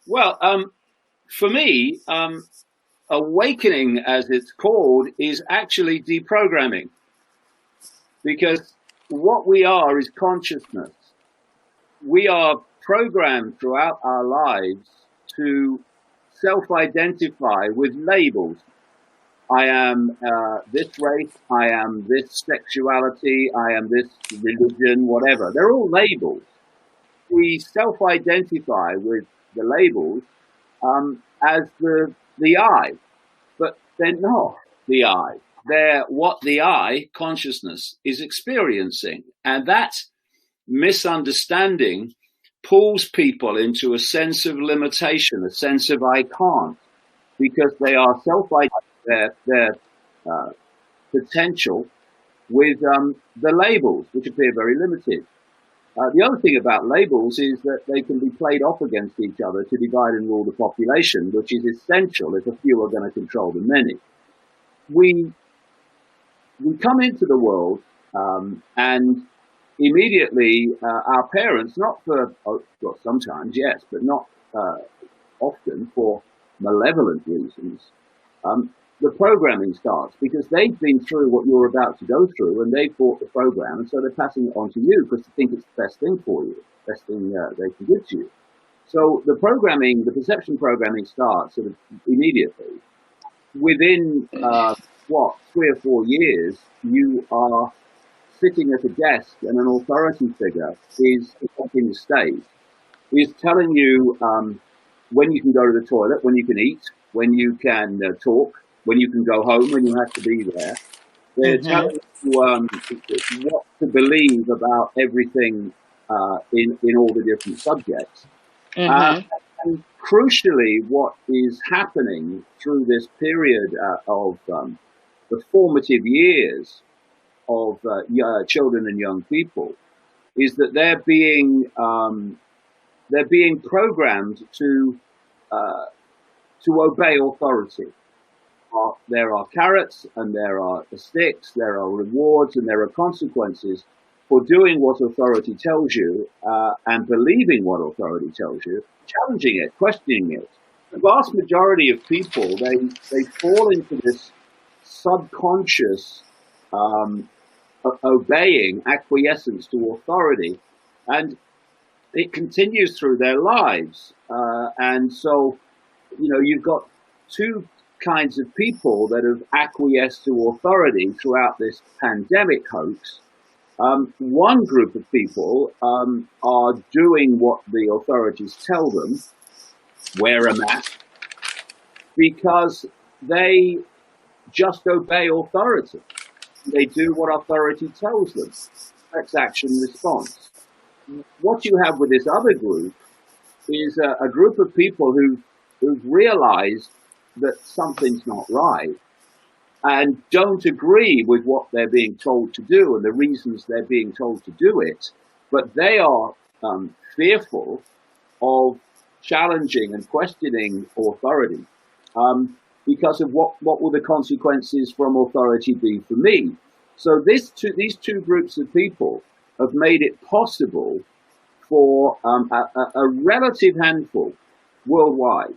Well, for me, awakening, as it's called, is actually deprogramming, because what we are is consciousness. We are programmed throughout our lives to self-identify with labels. I am this race, I am this sexuality, I am this religion, whatever. They're all labels. We self-identify with the labels as the I, but they're not the I. They're what the I, consciousness, is experiencing. And that misunderstanding pulls people into a sense of limitation, a sense of I can't, because they are self-identifying their potential with the labels, which appear very limited. The other thing about labels is that they can be played off against each other to divide and rule the population, which is essential if a few are going to control the many. We come into the world and immediately our parents, not for, well, sometimes, yes, but not often for malevolent reasons, the programming starts because they've been through what you're about to go through and they've bought the program, and so they're passing it on to you because they think it's the best thing for you, best thing they can give to you. So the programming, the perception programming starts sort of immediately. Within, 3 or 4 years, you are sitting at a desk and an authority figure is setting the stage, is telling you when you can go to the toilet, when you can eat, when you can talk, when you can go home, when you have to be there. They're telling you what to believe about everything in all the different subjects. And crucially, what is happening through this period of the formative years of children and young people is that they're being programmed to obey authority. There are carrots and there are sticks, there are rewards and there are consequences for doing what authority tells you and believing what authority tells you, challenging it, questioning it. The vast majority of people, they fall into this subconscious obeying, acquiescence to authority, and it continues through their lives. And so, you've got two kinds of people that have acquiesced to authority throughout this pandemic hoax. One group of people are doing what the authorities tell them, wear a mask, because they just obey authority. They do what authority tells them. That's action response. What you have with this other group is a group of people who've realized that something's not right and don't agree with what they're being told to do and the reasons they're being told to do it, but they are fearful of challenging and questioning authority because of what will the consequences from authority be for me. So these two groups of people have made it possible for a relative handful worldwide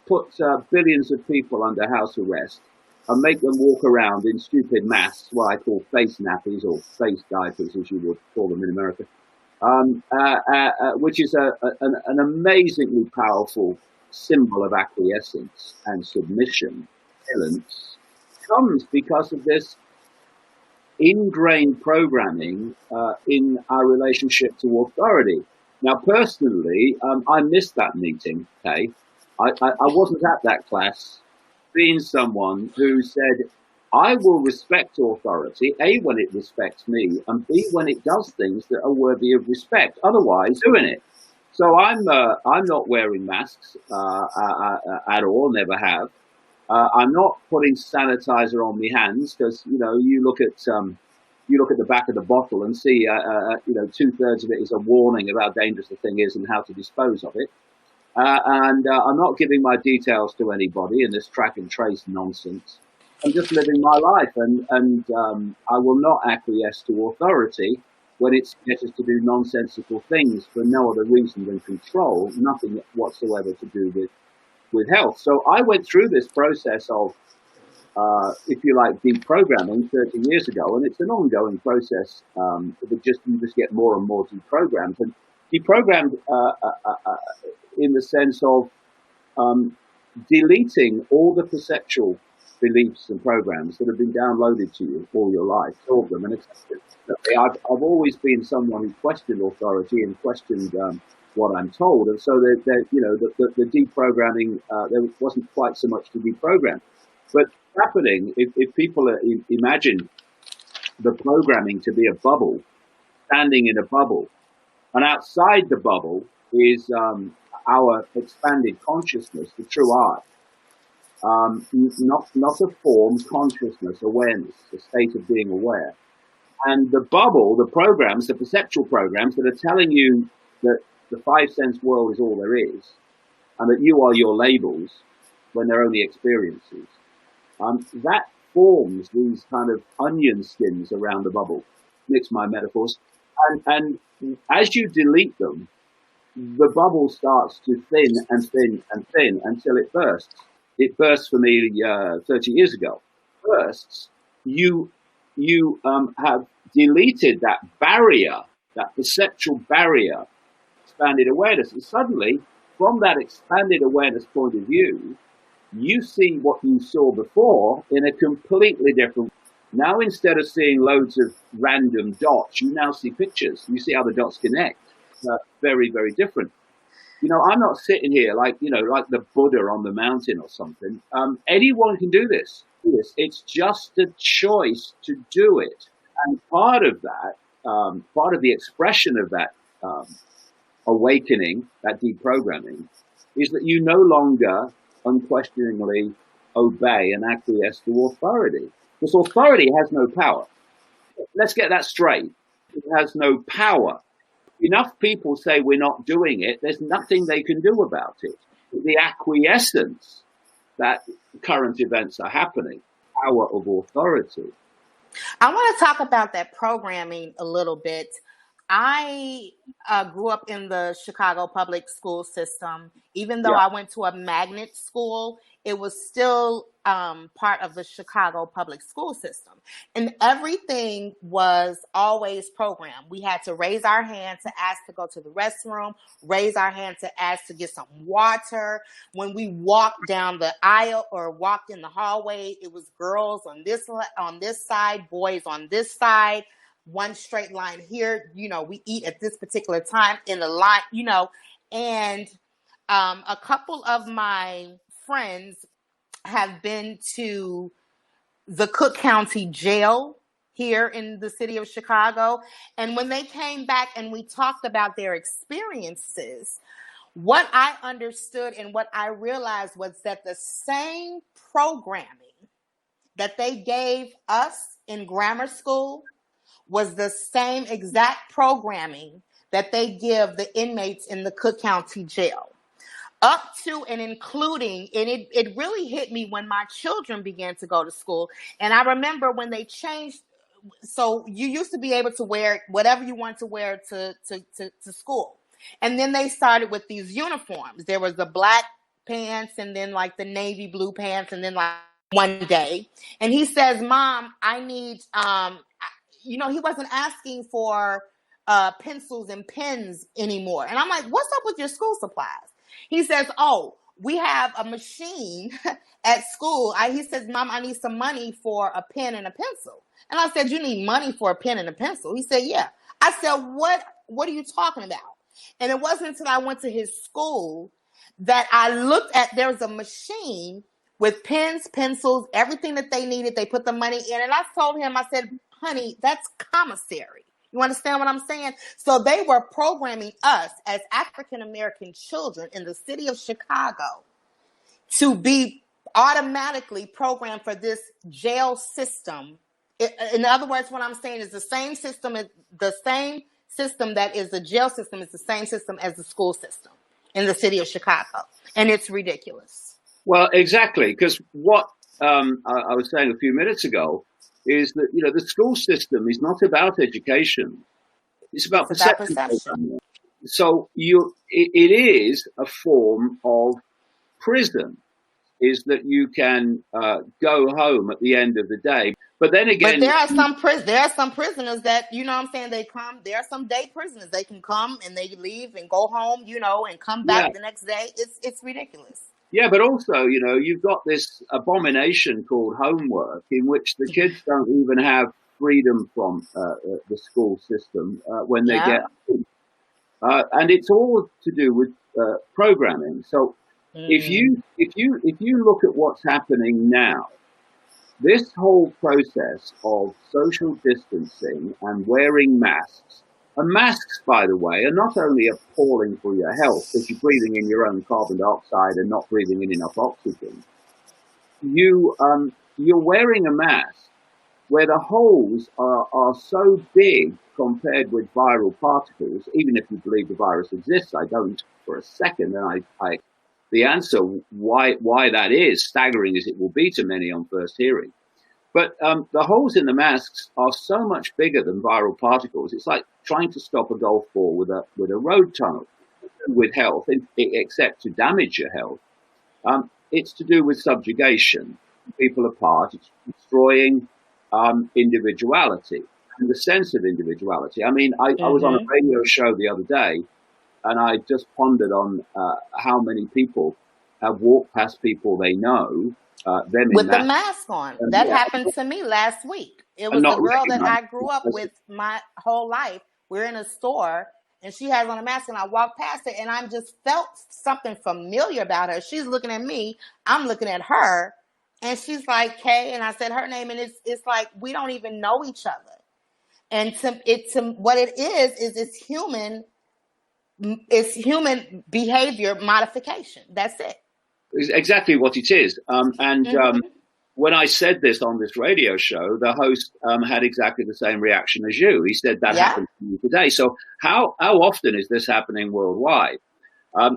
put billions of people under house arrest and make them walk around in stupid masks, what I call face nappies or face diapers, as you would call them in America, which is an amazingly powerful symbol of acquiescence and submission. Silence comes because of this ingrained programming in our relationship to authority. Now, personally, I missed that meeting, okay? I wasn't at that class, being someone who said, I will respect authority, A, when it respects me, and B, when it does things that are worthy of respect. Otherwise, doing it. So I'm not wearing masks at all, never have. I'm not putting sanitizer on my hands because you look at the back of the bottle and see 2/3 of it is a warning of how dangerous the thing is and how to dispose of it. And I'm not giving my details to anybody in this track and trace nonsense. I'm just living my life, and I will not acquiesce to authority when it's get us to do nonsensical things for no other reason than control, nothing whatsoever to do with health. So I went through this process of, if you like, deprogramming 30 years ago, and it's an ongoing process. You just get more and more deprogrammed, and deprogrammed in the sense of deleting all the perceptual beliefs and programs that have been downloaded to you all your life, all of them. And I've always been someone who questioned authority and questioned what I'm told, and so the deprogramming, there wasn't quite so much to deprogram. But happening, if people imagine the programming to be a bubble, standing in a bubble, and outside the bubble is our expanded consciousness, the true I. Not a form, consciousness, awareness, a state of being aware. And the bubble, the programs, the perceptual programs that are telling you that the five sense world is all there is, and that you are your labels when they're only experiences, that forms these kind of onion skins around the bubble. Mix my metaphors. And as you delete them, the bubble starts to thin and thin and thin until it bursts. It burst for me 30 years ago. Bursts. You have deleted that barrier, that perceptual barrier, expanded awareness, and suddenly, from that expanded awareness point of view, you see what you saw before in a completely different. Now, instead of seeing loads of random dots, you now see pictures. You see how the dots connect. Very, very different. I'm not sitting here like the Buddha on the mountain or something. Anyone can do this. It's just a choice to do it. And part of that, part of the expression of that awakening, that deprogramming, is that you no longer unquestioningly obey and acquiesce to authority. Because authority has no power. Let's get that straight. It has no power. Enough people say we're not doing it, there's nothing they can do about it. The acquiescence that current events are happening, power of authority. I want to talk about that programming a little bit. I grew up in the Chicago public school system. Even though I went to a magnet school, it was still part of the Chicago public school system. And everything was always programmed. We had to raise our hand to ask to go to the restroom, raise our hand to ask to get some water. When we walked down the aisle or walked in the hallway, it was girls on this side, boys on this side. One straight line here, we eat at this particular time in the line, and a couple of my friends have been to the Cook County Jail here in the city of Chicago. And when they came back and we talked about their experiences, what I understood and what I realized was that the same programming that they gave us in grammar school was the same exact programming that they give the inmates in the Cook County Jail. Up to and including, and it really hit me when my children began to go to school. And I remember when they changed, so you used to be able to wear whatever you want to wear to school. And then they started with these uniforms. There was the black pants and then like the navy blue pants and then like one day. And he says, Mom, I need, he wasn't asking for pencils and pens anymore. And I'm like, what's up with your school supplies? He says, oh, we have a machine at school. He says, Mom, I need some money for a pen and a pencil. And I said, you need money for a pen and a pencil? He said, yeah. I said, what are you talking about? And it wasn't until I went to his school that I looked at, there was a machine with pens, pencils, everything that they needed. They put the money in. And I told him, I said, honey, that's commissary. You understand what I'm saying? So they were programming us as African-American children in the city of Chicago to be automatically programmed for this jail system. In other words, what I'm saying is the same system that is the jail system is the same system as the school system in the city of Chicago. And it's ridiculous. Well, exactly, because what I was saying a few minutes ago is that, the school system is not about education. It's about It's about perception perception. programming. So it is a form of prison, is that you can go home at the end of the day. But then again, But there are some prisoners that, you know what I'm saying, they come, there are some day prisoners. They can come and they leave and go home, you know, and come yeah, back the next day. It's ridiculous. yeah, but also, you know, you've got this abomination called homework, in which the kids don't even have freedom from the school system when they Yeah. get home. And it's all to do with programming. So if you look at what's happening now, this whole process of social distancing and wearing masks, and masks, by the way, are not only appalling for your health because you're breathing in your own carbon dioxide and not breathing in enough oxygen. You're wearing a mask where the holes are so big compared with viral particles. Even if you believe the virus exists, I don't for a second, and the answer why that is, staggering as it will be to many on first hearing. But the holes in the masks are so much bigger than viral particles. It's like trying to stop a golf ball with a road tunnel. With health, except to damage your health, it's to do with subjugation, people apart. It's destroying individuality and the sense of individuality. I mean, I was on a radio show the other day, and I just pondered on how many people have walked past people they know, them With in the masks, mask on. That yeah, happened to me last week. It and was a not girl that recognizing I grew up it. with my whole life. We're in a store and she has on a mask and I walked past it and I just felt something familiar about her. She's looking at me. I'm looking at her. And she's like, Kay, and I said her name, and it's like we don't even know each other. And what it is it's human behavior modification. That's it. It's exactly what it is. When I said this on this radio show, the host had exactly the same reaction as you. He said that happened to you today. So how often is this happening worldwide?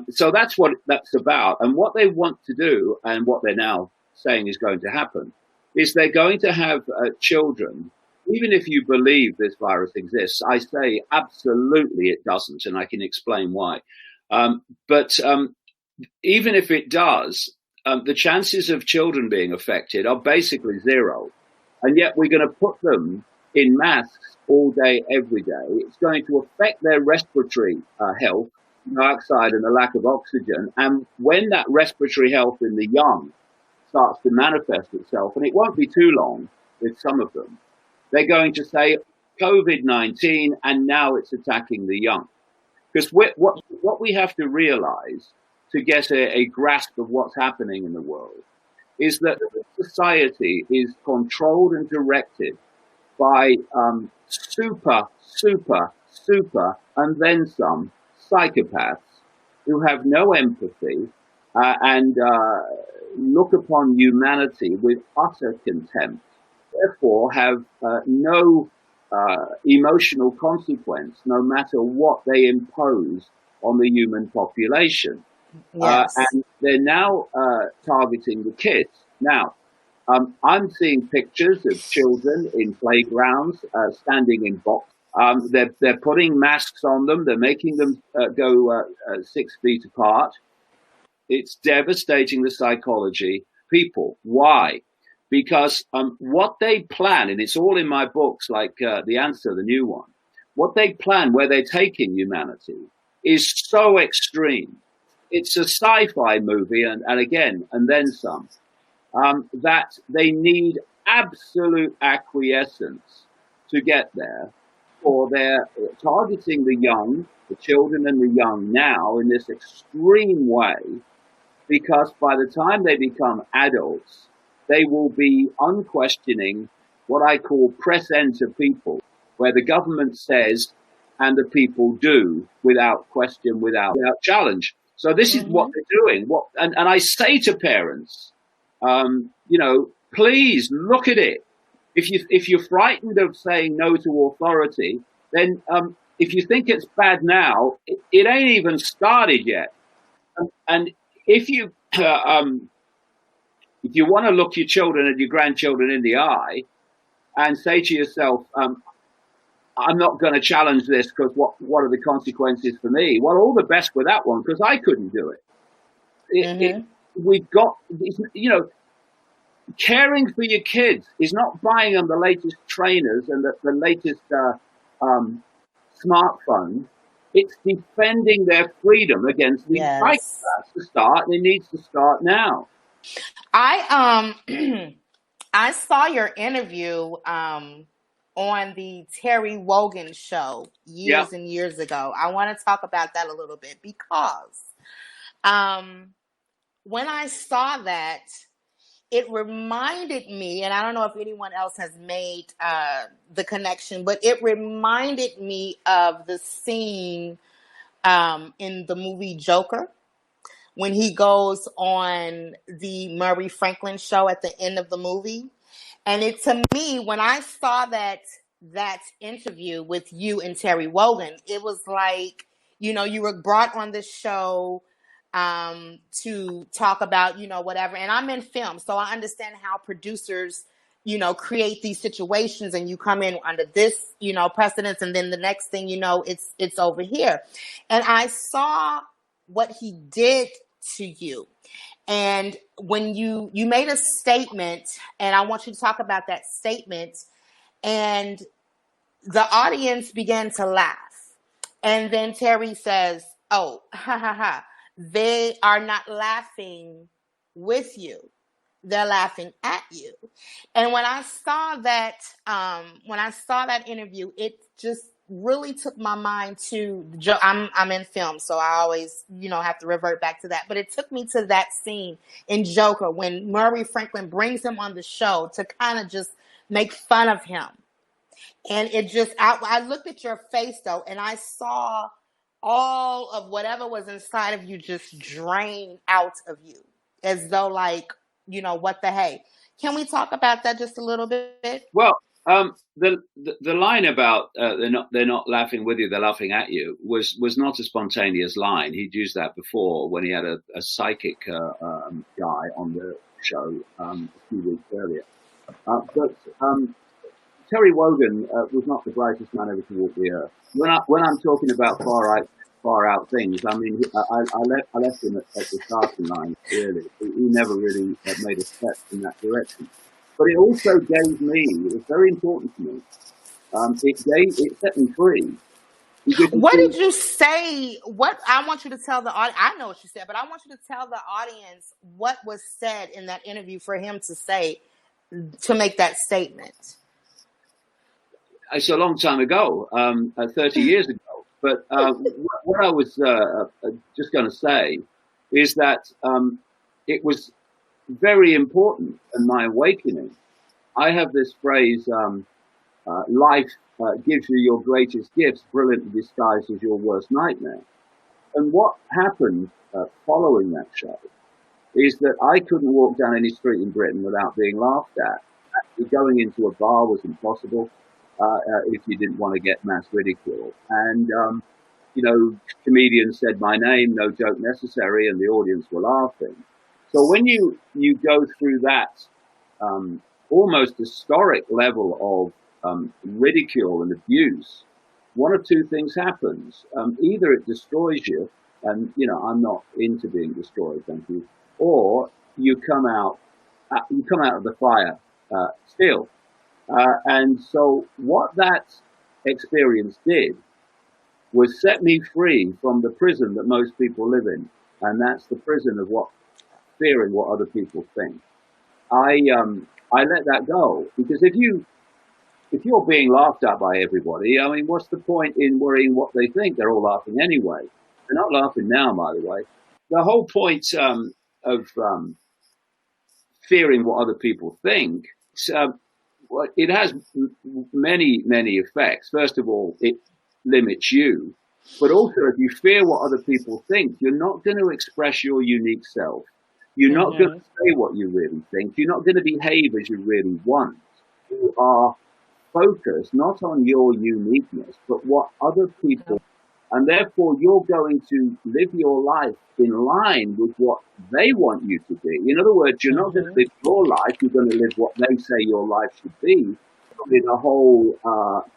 So that's what that's about. And what they want to do, and what they're now saying is going to happen, is they're going to have children. Even if you believe this virus exists, I say absolutely it doesn't, and I can explain why. But even if it does, the chances of children being affected are basically zero. And yet we're going to put them in masks all day, every day. It's going to affect their respiratory health, dioxide and the lack of oxygen. And when that respiratory health in the young starts to manifest itself, and it won't be too long with some of them, they're going to say COVID-19 and now it's attacking the young. Because what we have to realize to get a grasp of what's happening in the world is that society is controlled and directed by super, and then some psychopaths who have no empathy and look upon humanity with utter contempt, therefore have no emotional consequence, no matter what they impose on the human population. Yes. And they're now targeting the kids. Now, I'm seeing pictures of children in playgrounds standing in boxes. They're putting masks on them. They're making them go 6 feet apart. It's devastating the psychology. People, why? Because what they plan, and it's all in my books, like The Answer, the new one, what they plan, where they're taking humanity, is so extreme. It's a sci-fi movie, and again, and then some, that they need absolute acquiescence to get there, or they're targeting the young, the children and the young now in this extreme way, because by the time they become adults, they will be unquestioning what I call press enter people, where the government says and the people do without question, without challenge. So this is what they're doing. And I say to parents, please look at it. If you're frightened of saying no to authority, then if you think it's bad now, it ain't even started yet. And if you want to look your children and your grandchildren in the eye and say to yourself, I'm not going to challenge this because what are the consequences for me? Well, all the best with that one because I couldn't do it. We've got, caring for your kids is not buying them the latest trainers and the latest smartphone. It's defending their freedom against these psychopaths to start, and it needs to start now. I I saw your interview on the Terry Wogan show years and years ago. I want to talk about that a little bit because when I saw that, it reminded me, and I don't know if anyone else has made the connection, but it reminded me of the scene in the movie Joker when he goes on the Murray Franklin show at the end of the movie. And it, to me, when I saw that interview with you and Terry Wogan, it was like, you were brought on this show to talk about, whatever. And I'm in film, so I understand how producers, create these situations, and you come in under this, precedence, and then the next thing it's over here. And I saw what he did to you. And when you made a statement, and I want you to talk about that statement, and the audience began to laugh. And then Terry says, "Oh, ha ha ha. They are not laughing with you. They're laughing at you." And when I saw that interview, it just really took my mind to I'm in film, so I always have to revert back to that. But it took me to that scene in Joker when Murray Franklin brings him on the show to kind of just make fun of him. And it just I looked at your face though, and I saw all of whatever was inside of you just drain out of you, as though like, what the hey. Can we talk about that just a little bit? Well, the line about they're not laughing with you, they're laughing at you was not a spontaneous line. He'd used that before when he had a psychic guy on the show a few weeks earlier. But Terry Wogan was not the brightest man ever to walk the earth. When I'm talking about far out things, I mean, I left him at the starting line. Really, he never really made a step in that direction. But it also gave me, it was very important to me, it set me free. What did you say? What I want you to tell the audience, I know what you said, but I want you to tell the audience what was said in that interview for him to say, to make that statement. It's a long time ago, 30 years ago. But what I was just going to say is that it was very important in my awakening. I have this phrase, life gives you your greatest gifts, brilliantly disguised as your worst nightmare. And what happened following that show is that I couldn't walk down any street in Britain without being laughed at. Actually, going into a bar was impossible if you didn't want to get mass ridicule. And, comedians said my name, no joke necessary, and the audience were laughing. So when you go through that almost historic level of ridicule and abuse, one of two things happens. Either it destroys you, and I'm not into being destroyed, thank you, or you come out of the fire still. And so what that experience did was set me free from the prison that most people live in, and that's the prison of fearing what other people think. I let that go, because if you're being laughed at by everybody, I mean, what's the point in worrying what they think? They're all laughing anyway. They're not laughing now, by the way. The whole point of fearing what other people think, it has many, many effects. First of all, it limits you, but also if you fear what other people think, you're not going to express your unique self. You're not going to say what you really think. You're not going to behave as you really want. You are focused not on your uniqueness, but what other people, and therefore you're going to live your life in line with what they want you to be. In other words, you're not going to live your life, you're going to live what they say your life should be. suddenly the whole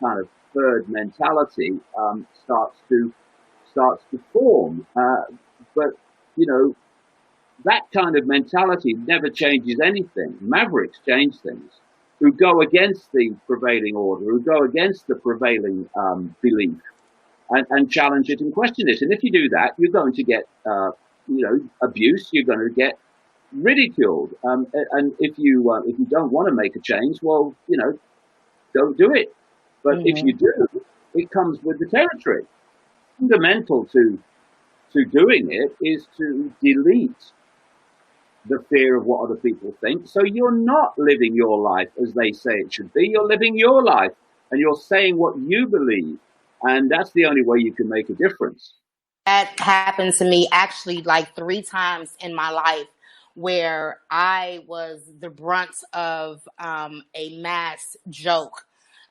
kind of herd mentality starts to form. But you know, that kind of mentality never changes anything. Mavericks change things, who go against the prevailing order, who go against the prevailing belief, and challenge it and question it. And if you do that, you're going to get abuse. You're going to get ridiculed. And if you don't want to make a change, well, don't do it. But if you do, it comes with the territory. Fundamental to doing it is to delete the fear of what other people think. So you're not living your life as they say it should be. You're living your life, and you're saying what you believe. And that's the only way you can make a difference. That happened to me actually like 3 times in my life, where I was the brunt of a mass joke.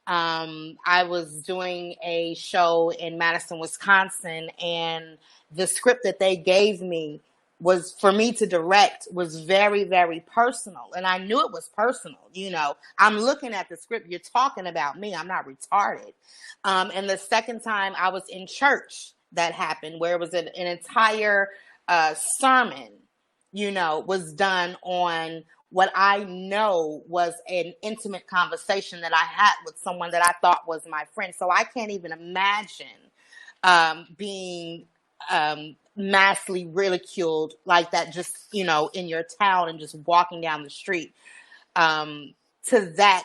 I was doing a show in Madison, Wisconsin, and the script that they gave me was for me to direct was very, very personal. And I knew it was personal. I'm looking at the script. You're talking about me. I'm not retarded. And the second time I was in church, that happened, where it was an entire sermon, was done on what I know was an intimate conversation that I had with someone that I thought was my friend. So I can't even imagine being massively ridiculed like that, just, in your town and just walking down the street to that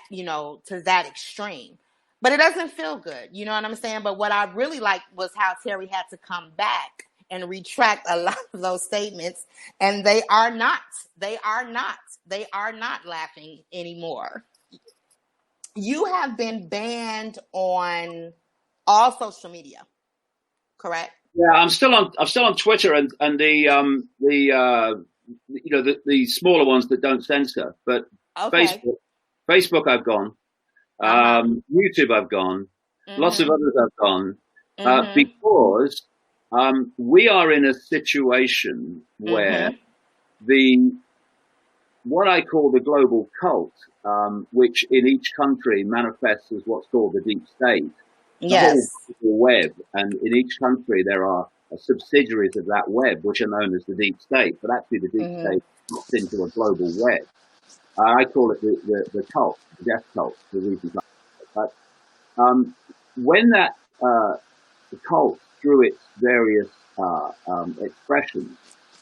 extreme. But it doesn't feel good. You know what I'm saying? But what I really liked was how Terry had to come back and retract a lot of those statements. And they are not laughing anymore. You have been banned on all social media, correct? Yeah, I'm still on Twitter and the smaller ones that don't censor, but Okay. Facebook I've gone. YouTube I've gone. Lots of others I've gone. Because we are in a situation where what I call the global cult, which in each country manifests as what's called the deep state, the whole web, and in each country there are subsidiaries of that web which are known as the deep state, but actually the deep state drops into a global web. I call it the cult, the death cult, for reasons like that. But when that the cult, through its various expressions,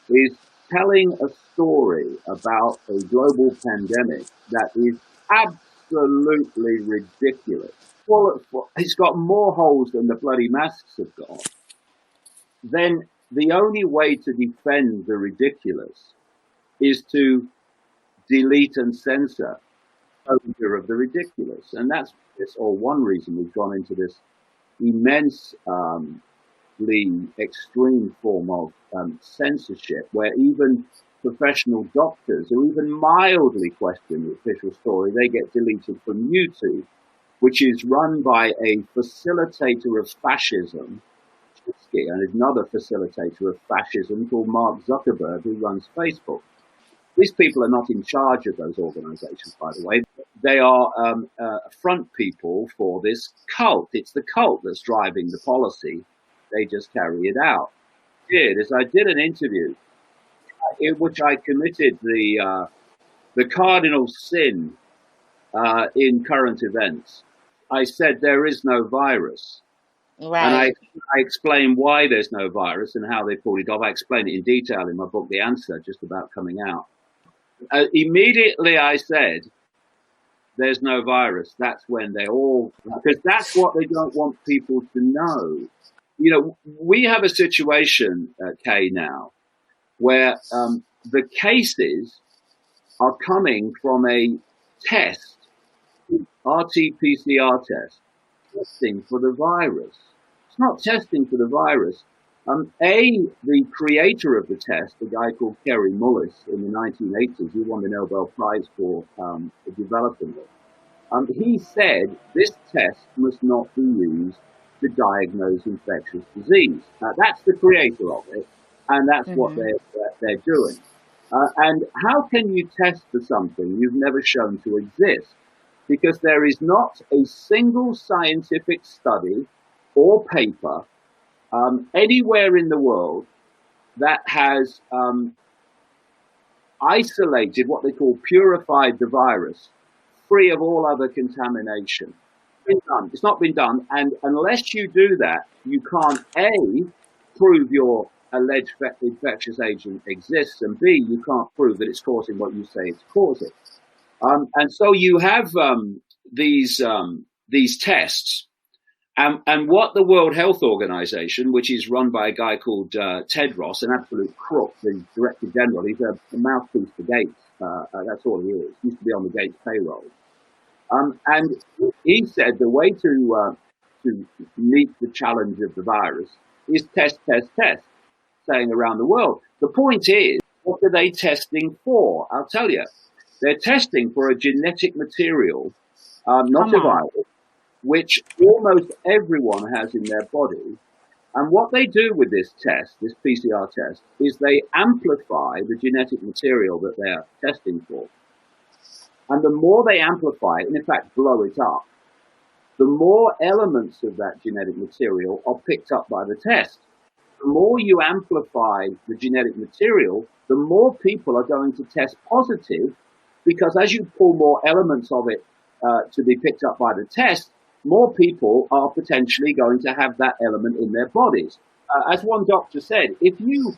is telling a story about a global pandemic that is absolutely ridiculous, it's got more holes than the bloody masks have got, then the only way to defend the ridiculous is to delete and censor over of the ridiculous. And that's one reason we've gone into this immensely extreme form of censorship, where even professional doctors who even mildly question the official story, they get deleted from YouTube, which is run by a facilitator of fascism, and another facilitator of fascism called Mark Zuckerberg, who runs Facebook. These people are not in charge of those organizations, by the way. They are front people for this cult. It's the cult that's driving the policy. They just carry it out. I did an interview in which I committed the cardinal sin in current events. I said there is no virus. Right. And I explain why there's no virus and how they pulled it off. I explain it in detail in my book, The Answer, just about coming out. Immediately I said, there's no virus. That's when because that's what they don't want people to know. We have a situation, Kay, now, where the cases are coming from a test, RT-PCR test, testing for the virus. It's not testing for the virus. The creator of the test, a guy called Kerry Mullis in the 1980s, he won the Nobel Prize for developing it. He said this test must not be used to diagnose infectious disease. That's the creator of it, and that's what they're doing. And how can you test for something you've never shown to exist? because there is not a single scientific study or paper anywhere in the world that has isolated, what they call purified the virus, free of all other contamination. It's not been done. And unless you do that, you can't, A, prove your alleged infectious agent exists, and B, you can't prove that it's causing what you say it's causing. And so you have these tests. And what the World Health Organization, which is run by a guy called Tedros, an absolute crook, the Director General, he's a mouthpiece for Gates. That's all he is. He used to be on the Gates payroll. And he said the way to meet the challenge of the virus is test, saying around the world. The point is, what are they testing for? I'll tell you. They're testing for a genetic material, not a virus, which almost everyone has in their body. And what they do with this test, this PCR test, is they amplify the genetic material that they're testing for. And the more they amplify it, and in fact blow it up, the more elements of that genetic material are picked up by the test. The more you amplify the genetic material, the more people are going to test positive, because as you pull more elements of it to be picked up by the test, more people are potentially going to have that element in their bodies. As one doctor said, if you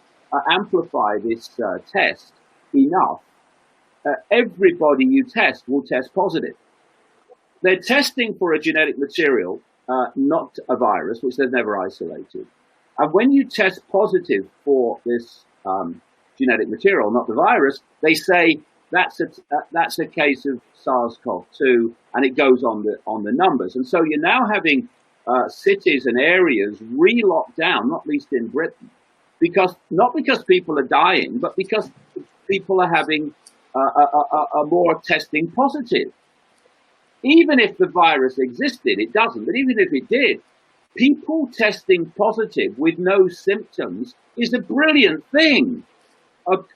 amplify this test enough, everybody you test will test positive. They're testing for a genetic material, not a virus, which they've never isolated. And when you test positive for this genetic material, not the virus, they say that's a case of SARS-CoV-2, and it goes on the numbers. And so you're now having cities and areas re-locked down, not least in Britain, not because people are dying, but because people are having a more testing positive. Even if the virus existed, it doesn't, but even if it did, people testing positive with no symptoms is a brilliant thing.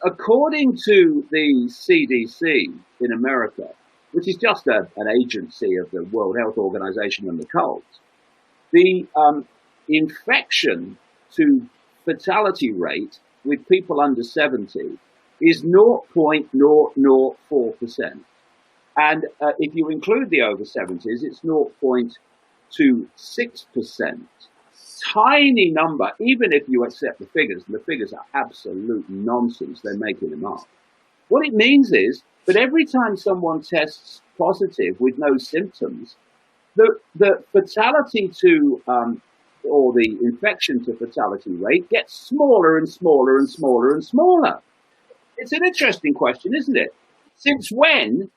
According to the CDC in America, which is just an agency of the World Health Organization and the cult, the infection to fatality rate with people under 70 is 0.004%. And if you include the over 70s, it's 0.26%. Tiny number, even if you accept the figures, and the figures are absolute nonsense, they're making them up. What it means is that every time someone tests positive with no symptoms, the fatality to, or the infection to fatality rate gets smaller and smaller and smaller and smaller. It's an interesting question, isn't it? Since when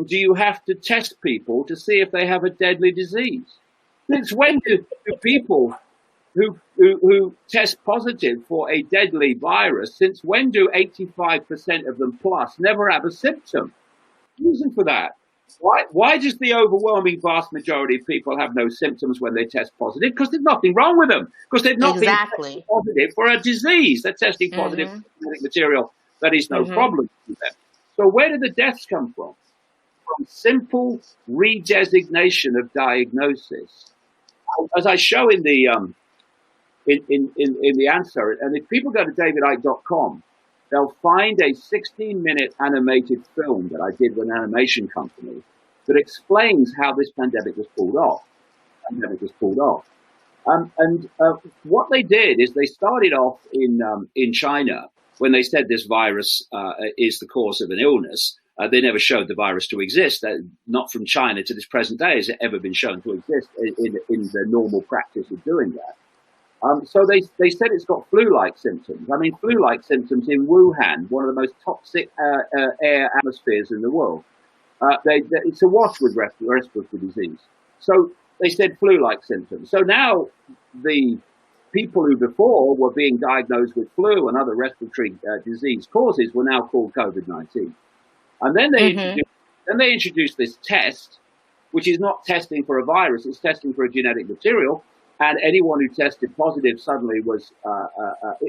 do you have to test people to see if they have a deadly disease? Since when do people who test positive for a deadly virus, since when do 85% of them plus never have a symptom? Reason for that. Why does the overwhelming vast majority of people have no symptoms when they test positive? Because there's nothing wrong with them. Because they've not been tested positive for a disease. They're testing positive for genetic material that is no problem to them. So where do the deaths come from? From simple redesignation of diagnosis. As I show in the in the answer, and if people go to davidicke.com, they'll find a 16-minute animated film that I did with an animation company that explains how this pandemic was pulled off. What they did is they started off in China when they said this virus is the cause of an illness. They never showed the virus to exist. Not from China to this present day has it ever been shown to exist in the normal practice of doing that. So they said it's got flu-like symptoms. I mean, flu-like symptoms in Wuhan, one of the most toxic air atmospheres in the world. It's awash with respiratory disease. So they said flu-like symptoms. So now the people who before were being diagnosed with flu and other respiratory disease causes were now called COVID-19. And then they introduced this test, which is not testing for a virus, it's testing for a genetic material. And anyone who tested positive suddenly was,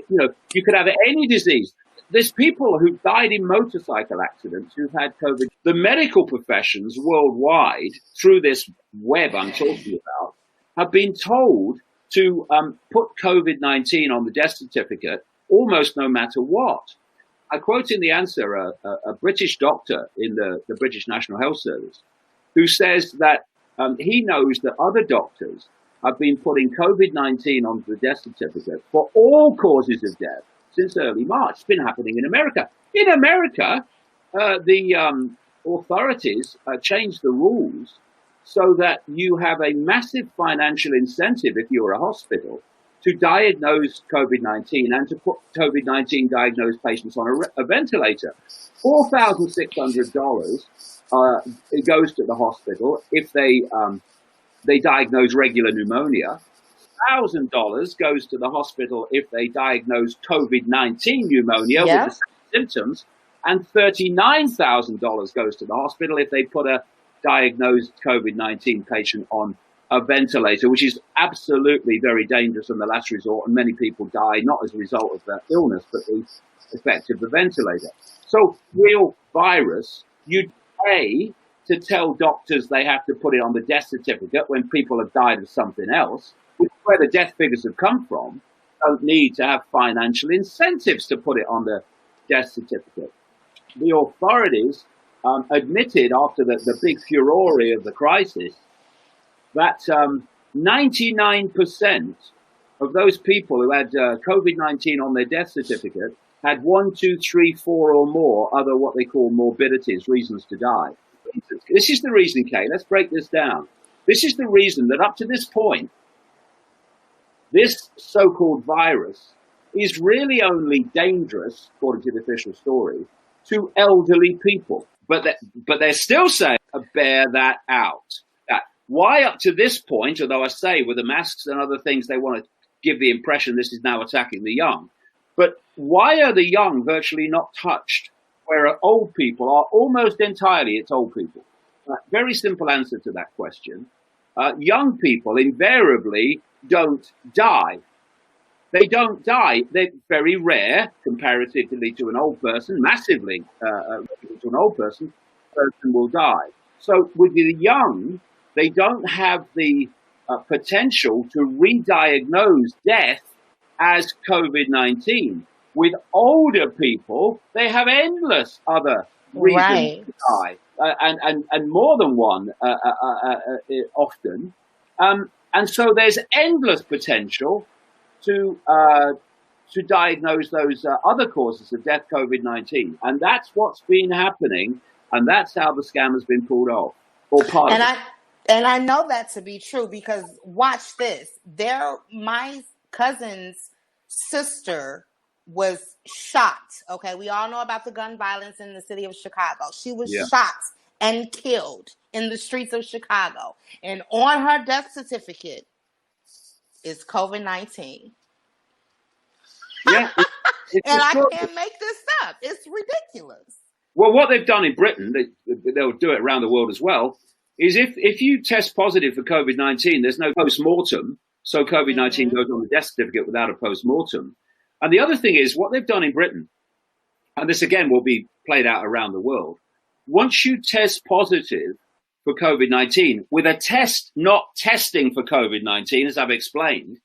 you could have any disease. there's people who've died in motorcycle accidents who've had COVID. The medical professions worldwide, through this web I'm talking about, have been told to put COVID-19 on the death certificate almost no matter what. I quote in the answer a British doctor in the British National Health Service who says that he knows that other doctors have been putting COVID-19 on the death certificate for all causes of death since early March. It's been happening in America. In America, the authorities changed the rules so that you have a massive financial incentive if you're a hospital to diagnose COVID-19 and to put COVID-19 diagnosed patients on a ventilator. $4,600 it goes to the hospital if they diagnose regular pneumonia. $1,000 goes to the hospital if they diagnose COVID-19 pneumonia with the same symptoms, and $39,000 goes to the hospital if they put a diagnosed COVID-19 patient on a ventilator, which is absolutely very dangerous and the last resort, and many people die not as a result of their illness, but the effect of the ventilator. So, real virus, you pay to tell doctors they have to put it on the death certificate when people have died of something else, which is where the death figures have come from. Don't need to have financial incentives to put it on the death certificate. The authorities admitted after the big furore of the crisis that 99% of those people who had COVID-19 on their death certificate had 1, 2, 3, 4 or more other what they call morbidities, reasons to die. This is the reason, Kay. Let's break this down. This is the reason that up to this point, this so-called virus is really only dangerous, according to the official story, to elderly people. But they're still saying, bear that out. Why up to this point, although I say with the masks and other things, they want to give the impression this is now attacking the young. But why are the young virtually not touched, where old people are almost entirely, it's old people? Very simple answer to that question. Young people invariably don't die. They don't die. They're very rare comparatively to an old person, massively to an old person, a person will die. So with the young, they don't have the potential to re-diagnose death as COVID-19. With older people, they have endless other reasons to die, and more than one often. And so there's endless potential to diagnose those other causes of death, COVID-19. And that's what's been happening, and that's how the scam has been pulled off, or part of it. And I know that to be true because watch this. My cousin's sister was shot. Okay, we all know about the gun violence in the city of Chicago. She was shot and killed in the streets of Chicago. And on her death certificate is COVID-19. Yeah, and I can't make this up. It's ridiculous. Well, what they've done in Britain, they'll do it around the world as well, is if you test positive for COVID-19, there's no post-mortem, so COVID-19 goes on the death certificate without a post-mortem. And the other thing is, what they've done in Britain, and this again will be played out around the world, once you test positive for COVID-19 with a test not testing for COVID-19, as I've explained,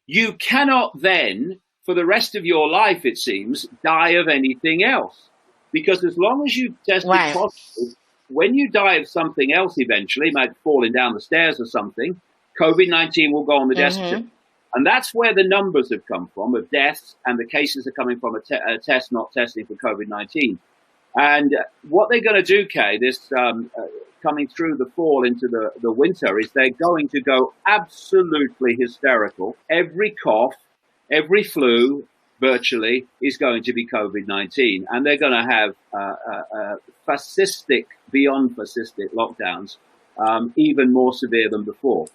you cannot then, for the rest of your life, it seems, die of anything else. Because as long as you tested positive, when you die of something else eventually, like falling down the stairs or something, COVID-19 will go on the death certificate. And that's where the numbers have come from, of deaths, and the cases are coming from a test not testing for COVID-19. And what they're going to do, Kay, this coming through the fall into the winter, is they're going to go absolutely hysterical. Every cough, every flu, virtually, is going to be COVID-19. And they're going to have fascistic, beyond fascistic lockdowns, even more severe than before.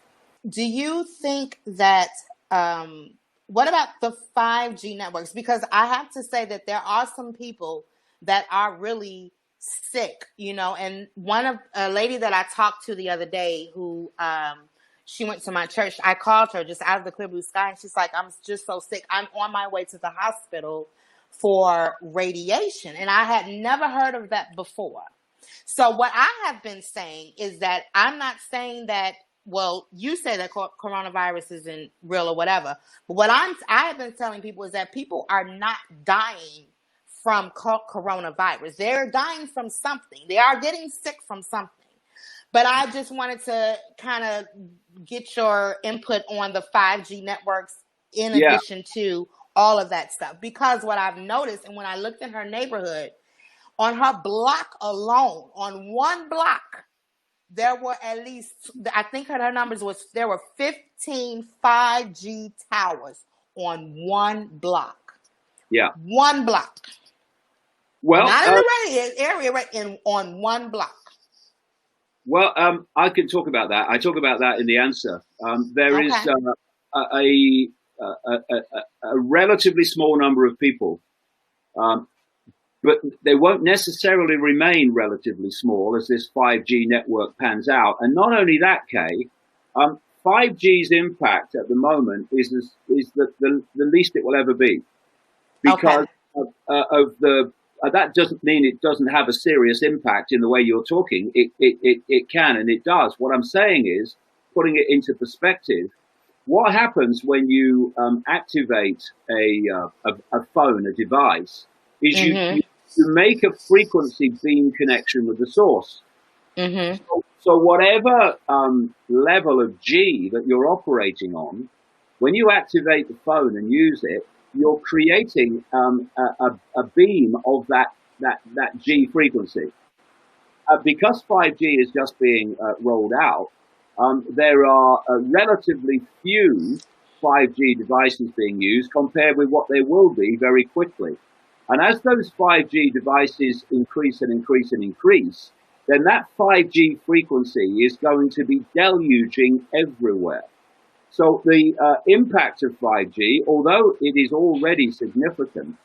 Do you think that, what about the 5G networks? Because I have to say that there are some people that are really sick, and a lady that I talked to the other day who, she went to my church. I called her just out of the clear blue sky, and she's like, I'm just so sick. I'm on my way to the hospital for radiation. And I had never heard of that before. So what I have been saying is that I'm not saying that, well, you say that coronavirus isn't real or whatever, but what I have been telling people is that people are not dying from coronavirus. They're dying from something. They are getting sick from something. But I just wanted to kind of get your input on the 5G networks in addition to all of that stuff. Because what I've noticed, and when I looked in her neighborhood, on her block alone, on one block, there were at least, I think her numbers was, there were 15 5G towers on one block. Yeah. One block. Well, not in the area, right? On one block. Well, I can talk about that. I talk about that in the answer. There is a relatively small number of people, but they won't necessarily remain relatively small as this 5G network pans out. And not only that, Kay, 5G's impact at the moment is the least it will ever be, because of the. That doesn't mean it doesn't have a serious impact in the way you're talking. It can, and it does. What I'm saying is, putting it into perspective, what happens when you activate a phone, a device, is you make a frequency beam connection with the source. So whatever level of G that you're operating on, when you activate the phone and use it, you're creating a beam of that G frequency. Because 5G is just being rolled out, there are relatively few 5G devices being used compared with what there will be very quickly. And as those 5G devices increase and increase and increase, then that 5G frequency is going to be deluging everywhere. So the impact of 5G, although it is already significant,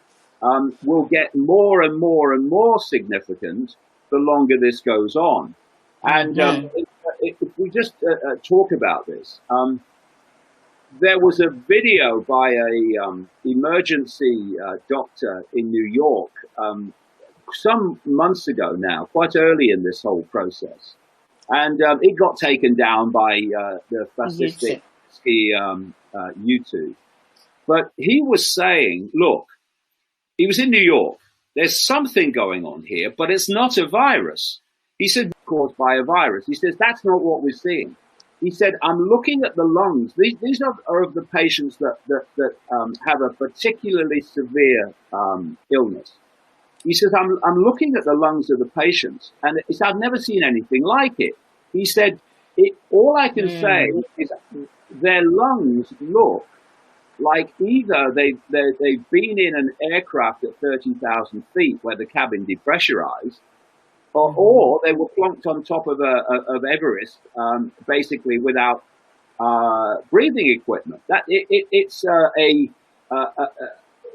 will get more and more and more significant the longer this goes on. And if we just talk about this, there was a video by a emergency doctor in New York some months ago now, quite early in this whole process. And it got taken down by the fascistic YouTube. But he was saying, look, he was in New York. There's something going on here, but it's not a virus. He said, caused by a virus. He says, that's not what we're seeing. He said, I'm looking at the lungs. These are of the patients that have a particularly severe illness. He says, I'm looking at the lungs of the patients, and he said, I've never seen anything like it. He said, all I can say is their lungs look like either they've been in an aircraft at 30,000 feet where the cabin depressurized, or they were plonked on top of Everest, basically without breathing equipment. That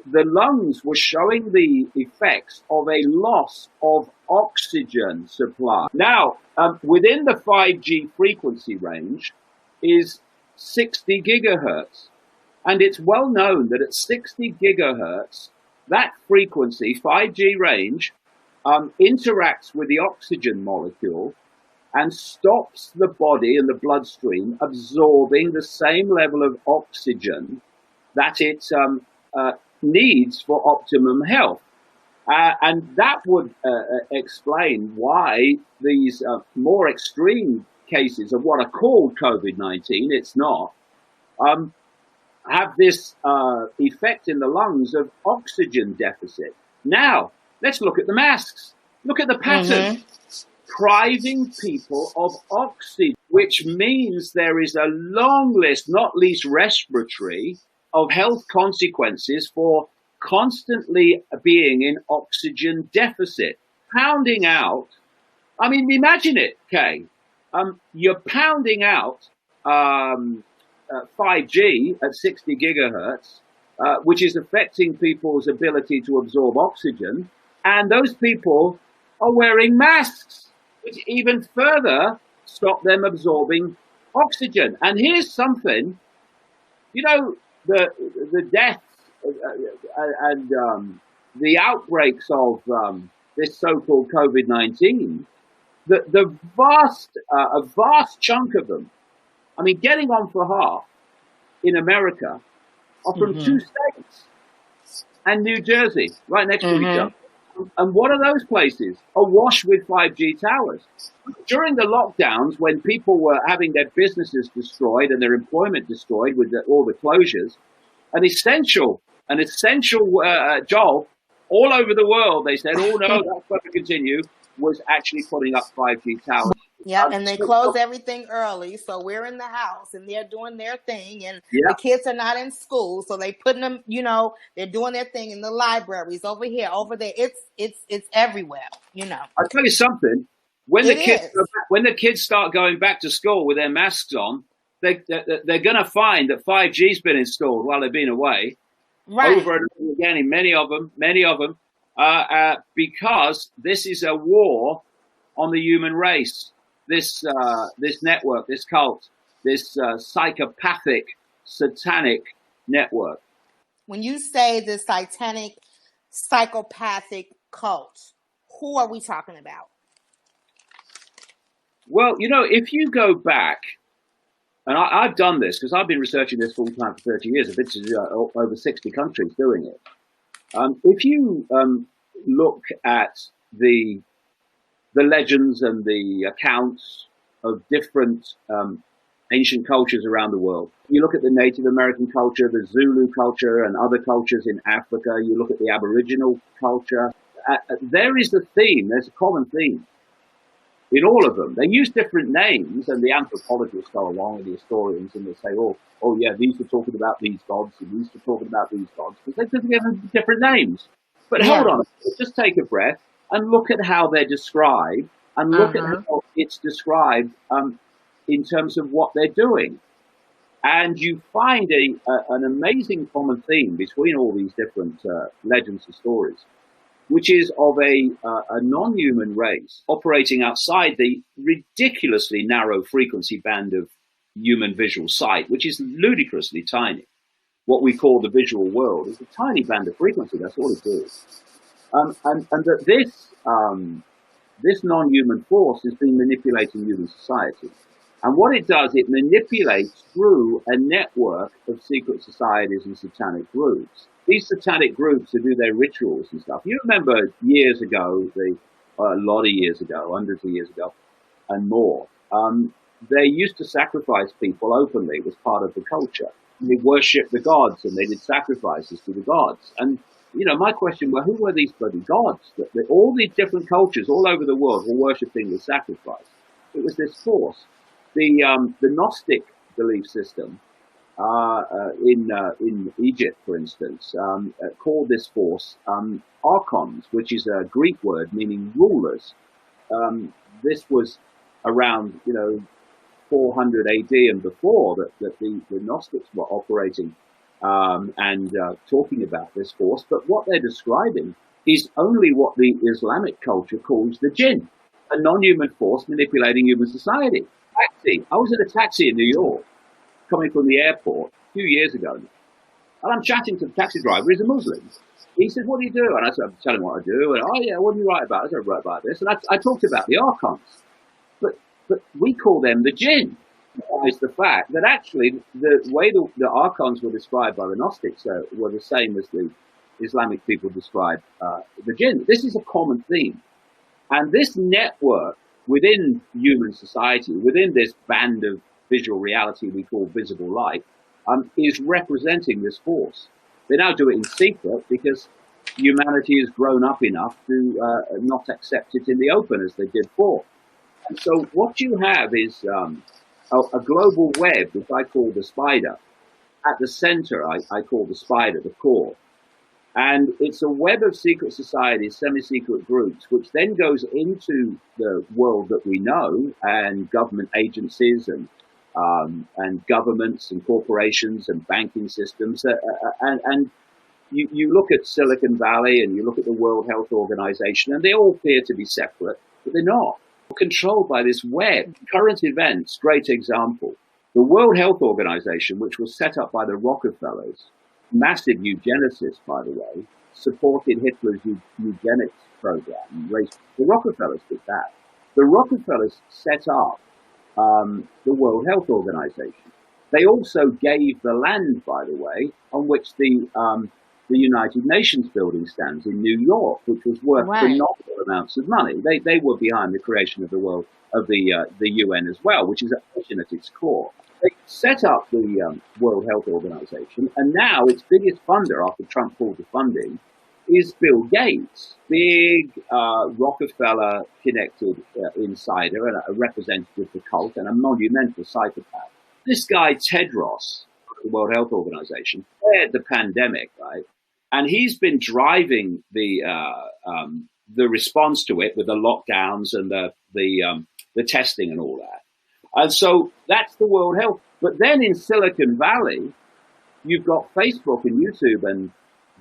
the lungs were showing the effects of a loss of oxygen supply. Now, within the 5G frequency range is 60 gigahertz. And it's well known that at 60 gigahertz, that frequency, 5G range, interacts with the oxygen molecule and stops the body and the bloodstream absorbing the same level of oxygen that it needs for optimum health. And that would explain why these more extreme cases of what are called COVID-19, it's not, have this effect in the lungs of oxygen deficit. Now, let's look at the masks. Look at the pattern. Depriving people of oxygen, which means there is a long list, not least respiratory, of health consequences for constantly being in oxygen deficit. Pounding out, I mean, imagine it, Kay. You're pounding out 5G at 60 gigahertz, which is affecting people's ability to absorb oxygen. And those people are wearing masks, which even further stop them absorbing oxygen. And here's something, you know, the deaths and the outbreaks of this so-called COVID-19, the a vast chunk of them, I mean, getting on for half in America are from two states and New Jersey, right next to each other. And what are those places? Awash with 5G towers. During the lockdowns, when people were having their businesses destroyed and their employment destroyed with all the closures, an essential job all over the world, they said, oh no, that's going to continue, was actually putting up 5G towers. Yeah, and they close everything early, so we're in the house and they're doing their thing, and the kids are not in school, so they putting them, they're doing their thing in the libraries over here, over there. It's everywhere, I'll tell you something. When the kids start going back to school with their masks on, they're going to find that 5G's been installed while they've been away, right, over and over again in many of them, because this is a war on the human race. This network, this cult, this psychopathic, satanic network. When you say the satanic, psychopathic cult, who are we talking about? Well, if you go back, and I've done this because I've been researching this full time for 30 years. I've been to over 60 countries doing it. If you look at the legends and the accounts of different ancient cultures around the world. You look at the Native American culture, the Zulu culture, and other cultures in Africa. You look at the Aboriginal culture. There is a theme. There's a common theme in all of them. They use different names, and the anthropologists go along with the historians, and they say, oh yeah, these were talking about these gods, and these were talking about these gods, because they're given different names. But hold on, just take a breath. And look at how they're described, and look at how it's described in terms of what they're doing. And you find an amazing common theme between all these different legends and stories, which is of a non-human race operating outside the ridiculously narrow frequency band of human visual sight, which is ludicrously tiny. What we call the visual world is a tiny band of frequency. That's all it is. And that this non-human force has been manipulating human society. And what it does, it manipulates through a network of secret societies and satanic groups. These satanic groups who do their rituals and stuff. You remember years ago, a lot of years ago, hundreds of years ago, and more, they used to sacrifice people openly. It was part of the culture. They worshipped the gods and they did sacrifices to the gods. And my question was, who were these bloody gods? That all these different cultures all over the world were worshipping the sacrifice. It was this force. The Gnostic belief system in Egypt, for instance, called this force archons, which is a Greek word meaning rulers. This was around 400 AD and before that the Gnostics were operating and talking about this force. But what they're describing is only what the Islamic culture calls the jinn, a non-human force manipulating human society. I was in a taxi in New York, coming from the airport a few years ago, and I'm chatting to the taxi driver. He's a Muslim. He said, "What do you do?" And I said, "I'm telling him what I do." And, "Oh yeah, what do you write about?" I said, "I write about this." And I talked about the archons, but we call them the jinn. It's the fact that actually the way the archons were described by the Gnostics were the same as the Islamic people describe the jinn. This is a common theme, and this network within human society, within this band of visual reality we call visible light, is representing this force. They now do it in secret because humanity has grown up enough to not accept it in the open as they did before. And so what you have is a global web, which I call the spider. At the center, I call the spider, the core. And it's a web of secret societies, semi-secret groups, which then goes into the world that we know, and government agencies and governments and corporations and banking systems. And you look at Silicon Valley and you look at the World Health Organization, and they all appear to be separate, but they're not. Controlled by this web. Current events, great example. The World Health Organization, which was set up by the Rockefellers, massive eugenicists, by the way, supported Hitler's eugenics program. The Rockefellers did that. The Rockefellers set up the World Health Organization. They also gave the land, by the way, on which the United Nations building stands in New York, which was worth phenomenal amounts of money. They were behind the creation of the UN as well, which is a mission at its core. They set up the World Health Organization, and now its biggest funder, after Trump pulled the funding, is Bill Gates, big Rockefeller-connected insider and a representative of the cult and a monumental psychopath. This guy, Tedros, the World Health Organization, had the pandemic, right? And he's been driving the response to it with the lockdowns and the testing and all that. And so that's the World Health. But then in Silicon Valley, you've got Facebook and YouTube and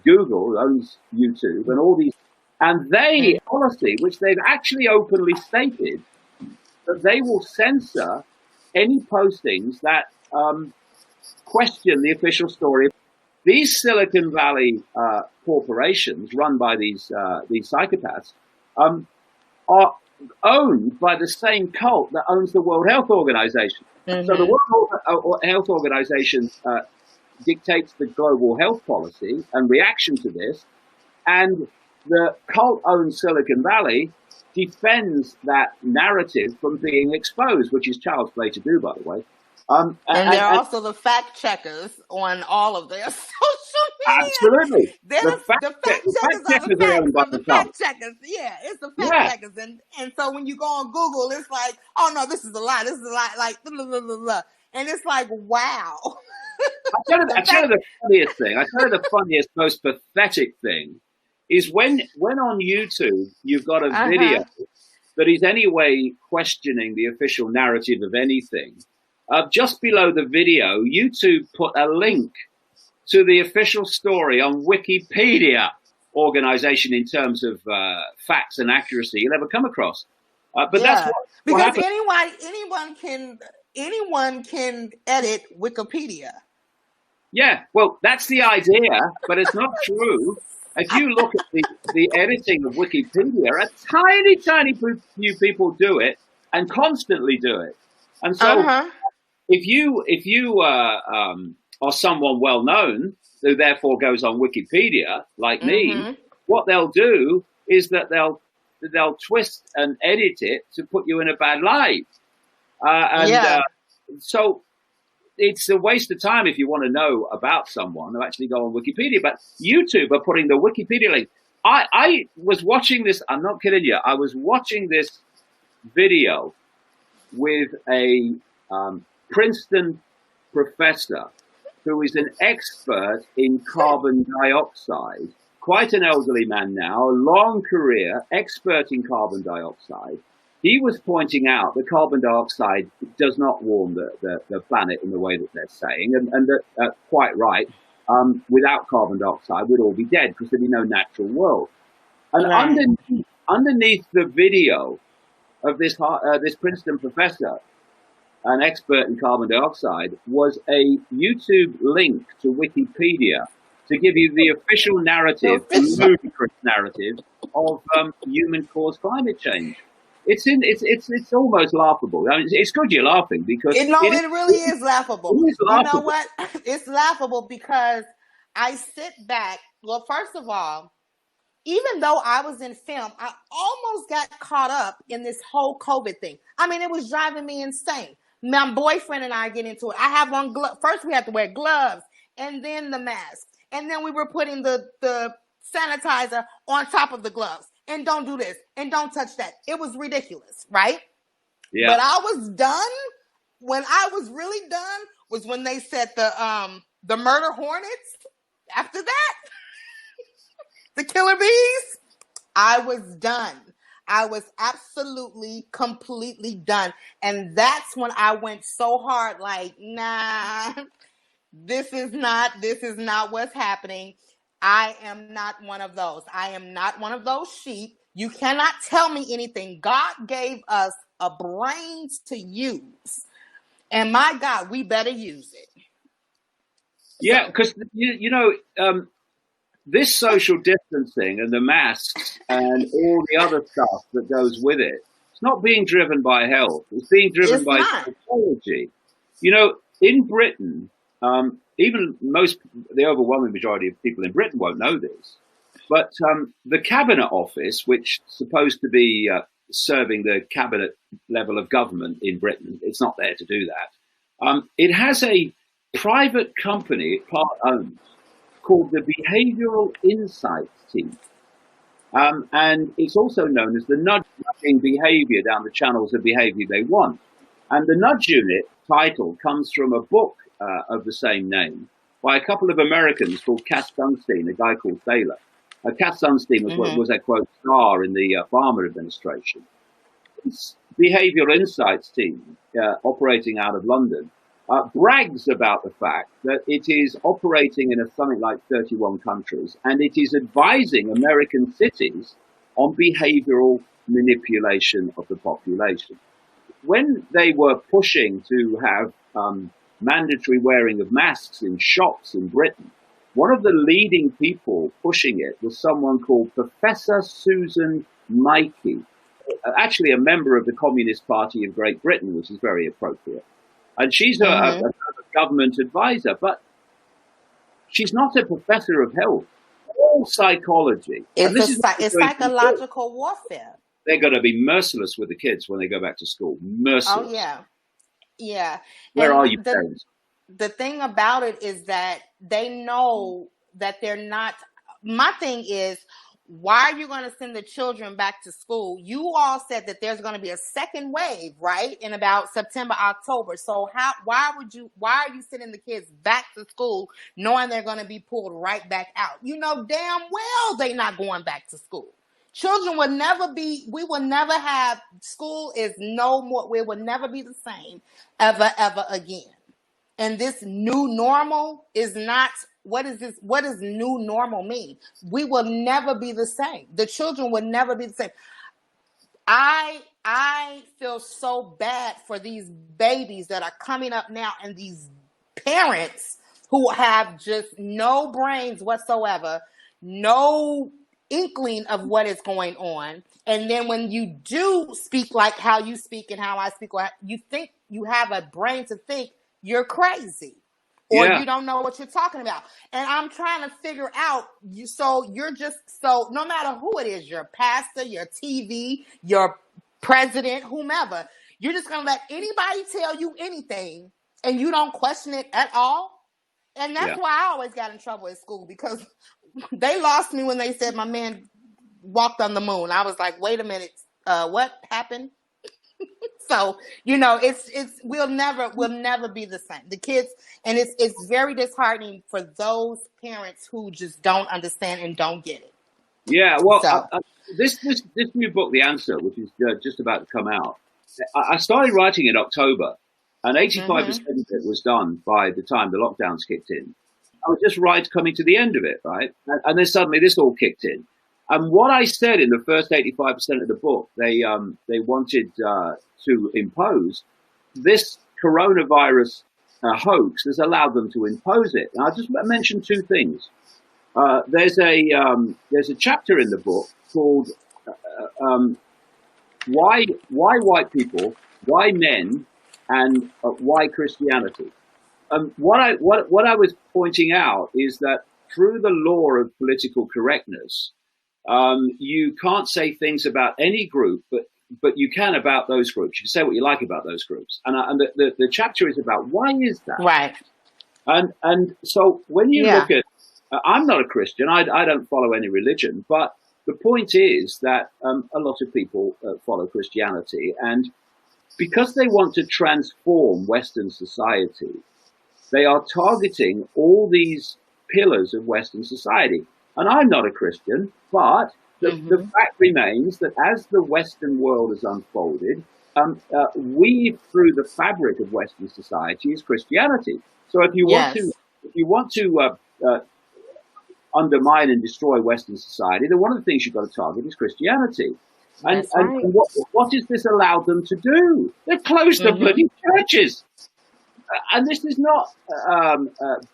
Google owns YouTube and all these, and they policy, which they've actually openly stated, that they will censor any postings that question the official story. These Silicon Valley corporations run by these psychopaths are owned by the same cult that owns the World Health Organization. Mm-hmm. So the World Health Organization dictates the global health policy and reaction to this, and the cult-owned Silicon Valley defends that narrative from being exposed, which is child's play to do, by the way. And they're also the fact checkers on all of their social media. Absolutely. The fact checkers are the fact checkers. Yeah, it's the fact checkers. And so when you go on Google, it's like, oh no, this is a lie. This is a lie. Like, blah, blah, blah, blah. And it's like, wow. I tell you the funniest thing. I tell you the funniest, most pathetic thing is when on YouTube you've got a video that is anyway questioning the official narrative of anything. Just below the video, YouTube put a link to the official story on Wikipedia organization in terms of facts and accuracy you'll ever come across. But that's what because anyone can edit Wikipedia. Yeah, well, that's the idea, but it's not true. If you look at the editing of Wikipedia, a tiny few people do it and constantly do it. And so if you are someone well known who therefore goes on Wikipedia, like me, what they'll do is that they'll twist and edit it to put you in a bad light. So it's a waste of time if you want to know about someone to actually go on Wikipedia. But YouTube are putting the Wikipedia link. I was watching this. I'm not kidding you. I was watching this video with a Princeton professor who is an expert in carbon dioxide, quite an elderly man now, a long career, expert in carbon dioxide. He was pointing out that carbon dioxide does not warm the planet in the way that they're saying, and that quite right. Without carbon dioxide, we'd all be dead because there'd be no natural world. And underneath the video of this Princeton professor, an expert in carbon dioxide, was a YouTube link to Wikipedia to give you the official narrative, the ludicrous narrative of human-caused climate change. It's almost laughable. I mean, it's good you're laughing because it really is laughable. It is laughable. You know what? It's laughable because I sit back. Well, first of all, even though I was in film, I almost got caught up in this whole COVID thing. I mean, it was driving me insane. My boyfriend and I get into it. I have on gloves. First, we have to wear gloves, and then the mask, and then we were putting the sanitizer on top of the gloves. And don't do this, and don't touch that. It was ridiculous, right? Yeah. But I was done. When I was really done was when they said the murder hornets. After that, the killer bees. I was done. I was absolutely, completely done. And that's when I went so hard, like, nah, this is not what's happening. I am not one of those. I am not one of those sheep. You cannot tell me anything. God gave us a brain to use. And my God, we better use it. Yeah, because, this social distancing and the masks and all the other stuff that goes with it, it's not being driven by health. It's being driven by psychology. You know, in Britain, even the overwhelming majority of people in Britain won't know this, but the Cabinet Office, which is supposed to be serving the cabinet level of government in Britain, it's not there to do that. It has a private company, part-owned, called the Behavioral Insights Team. And it's also known as the nudging behavior down the channels of behavior they want. And the nudge unit title comes from a book of the same name by a couple of Americans called Cass Sunstein, a guy called Thaler. Cass Sunstein was a, quote, star in the Obama administration. This Behavioral Insights Team, operating out of London, brags about the fact that it is operating in something like 31 countries, and it is advising American cities on behavioral manipulation of the population. When they were pushing to have mandatory wearing of masks in shops in Britain, one of the leading people pushing it was someone called Professor Susan Icke, actually a member of the Communist Party of Great Britain, which is very appropriate. And she's a government advisor, but she's not a professor of health or psychology. It's psychological warfare. They're going to be merciless with the kids when they go back to school. Merciless. Oh, yeah. Yeah. Where are you, parents? The thing about it is that they know that they're not. My thing is, why are you going to send the children back to school? You all said that there's going to be a second wave, right? In about September, October. So why are you sending the kids back to school knowing they're going to be pulled right back out? You know damn well they're not going back to school. Children will never be, we will never have, school is no more, we will never be the same ever again. And this new normal is not, what does new normal mean? We will never be the same. The children will never be the same. I feel so bad for these babies that are coming up now and these parents who have just no brains whatsoever, no inkling of what is going on. And then when you do speak like how you speak and how I speak, you think you have a brain to think, you're crazy or you don't know what you're talking about. And I'm trying to figure out, so no matter who it is, your pastor, your TV, your president, whomever, you're just going to let anybody tell you anything and you don't question it at all. And that's why I always got in trouble at school, because they lost me when they said my man walked on the moon. I was like, wait a minute, what happened? So, we'll never be the same. The kids, and it's very disheartening for those parents who just don't understand and don't get it. Yeah, well, this new book, The Answer, which is just about to come out, I started writing in October, and 85% of it was done by the time the lockdowns kicked in. I was just coming to the end of it, right? And then suddenly this all kicked in. And what I said in the first 85% of the book, they wanted to impose, this coronavirus hoax has allowed them to impose it. And I'll just mention two things. There's a chapter in the book called Why White People, Why Men, and Why Christianity. What I was pointing out is that through the law of political correctness, you can't say things about any group, but you can about those groups. You can say what you like about those groups. And the chapter is about why is that? Right. And so when you look at, I'm not a Christian. I don't follow any religion, but the point is that a lot of people follow Christianity, and because they want to transform Western society, they are targeting all these pillars of Western society. And I'm not a Christian, but the fact remains that as the Western world has unfolded, weaved through the fabric of Western society is Christianity. So if you want to undermine and destroy Western society, then one of the things you've got to target is Christianity. And what has this allowed them to do? They've closed the bloody churches. And this is not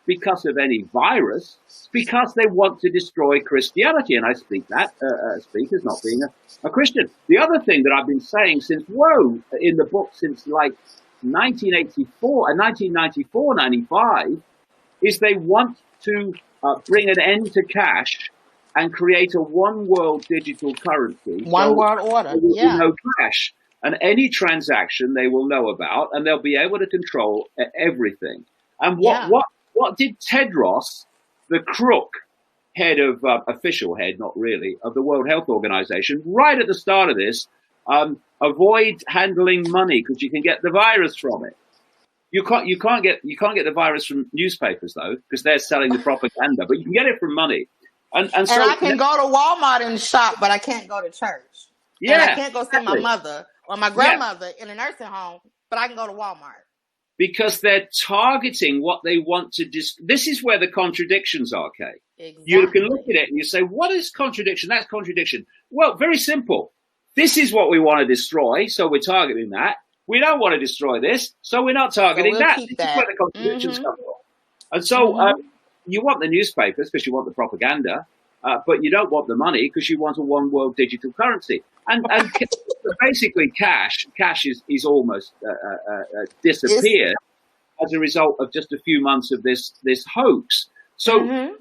because of any virus. It's because they want to destroy Christianity, and I speak as not being a Christian. The other thing that I've been saying since in the book since like 1994, 95, is they want to bring an end to cash and create a one world digital currency. One world order. There will be no cash. And any transaction they will know about, and they'll be able to control everything. And what did Tedros, the crook head of official head, not really, of the World Health Organization, right at the start of this, avoid handling money because you can get the virus from it. You can't get the virus from newspapers though, because they're selling the propaganda, but you can get it from money. And so I can go to Walmart and shop, but I can't go to church. Yeah, and I can't go see my mother or my grandmother in a nursing home, but I can go to Walmart. Because they're targeting what they want to This is where the contradictions are, Kay. Exactly. You can look at it and you say, what is contradiction? That's contradiction. Well, very simple. This is what we want to destroy, so we're targeting that. We don't want to destroy this, so we're not targeting that. This is where the contradictions come from. And so you want the newspapers because you want the propaganda, but you don't want the money because you want a one world digital currency. And basically cash is almost disappeared as a result of just a few months of this hoax. So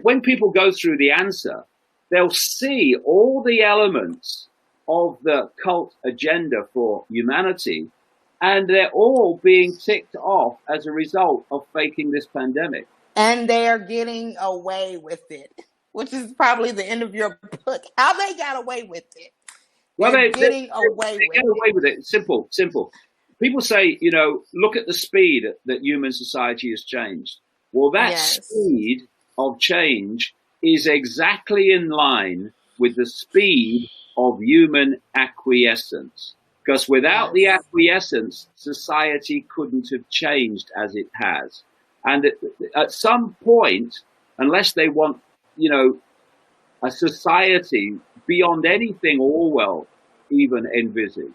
when people go through the answer, they'll see all the elements of the cult agenda for humanity, and they're all being ticked off as a result of faking this pandemic. And they're getting away with it, which is probably the end of your book. How they got away with it. Well, they get away with it. Simple. People say, look at the speed that human society has changed. Well, that speed of change is exactly in line with the speed of human acquiescence. Because without the acquiescence, society couldn't have changed as it has. And at some point, unless they want, a society beyond anything Orwell even envisaged,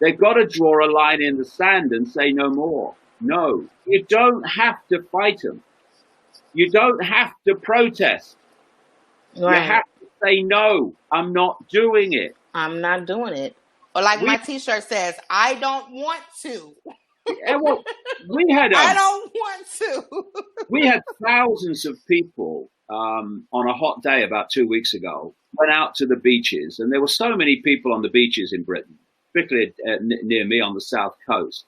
they've got to draw a line in the sand and say no more. No, you don't have to fight them. You don't have to protest. Right. You have to say, no, I'm not doing it. I'm not doing it. Or like my t-shirt says, I don't want to. Yeah, well, I don't want to. We had thousands of people on a hot day about 2 weeks ago, went out to the beaches, and there were so many people on the beaches in Britain, particularly near me on the south coast,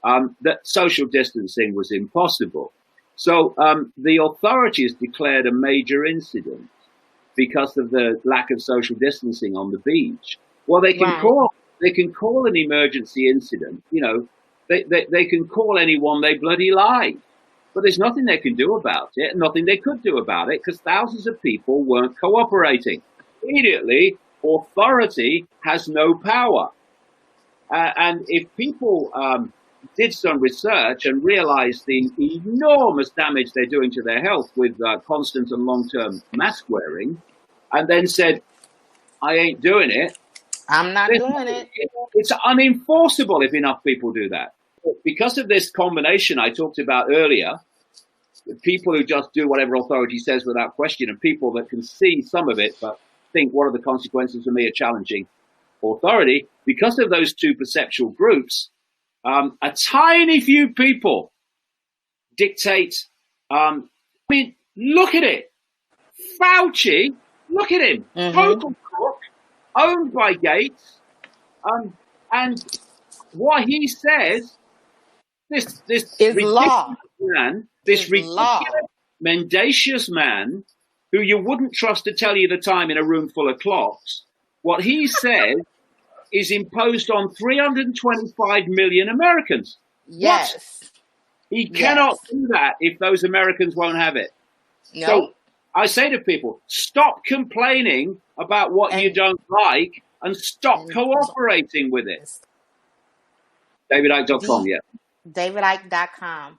that social distancing was impossible. So the authorities declared a major incident because of the lack of social distancing on the beach. Well, they can call an emergency incident. They can call anyone they bloody like. But there's nothing they can do about it, nothing they could do about it, because thousands of people weren't cooperating. Immediately, authority has no power. And if people did some research and realized the enormous damage they're doing to their health with constant and long-term mask wearing, and then said, I ain't doing it. I'm not doing it. It's unenforceable if enough people do that. Because of this combination I talked about earlier, people who just do whatever authority says without question, and people that can see some of it but think, what are the consequences of me challenging authority? Because of those two perceptual groups, a tiny few people dictate. Look at it. Fauci, look at him. Total crook, owned by Gates. And what he says, this ridiculous man, this ridiculous, mendacious man, who you wouldn't trust to tell you the time in a room full of clocks, what he says is imposed on 325 million Americans. Yes. What? He cannot do that if those Americans won't have it. No. So I say to people, stop complaining about what you don't like and stop cooperating with it. DavidIcke.com, DavidIcke.com.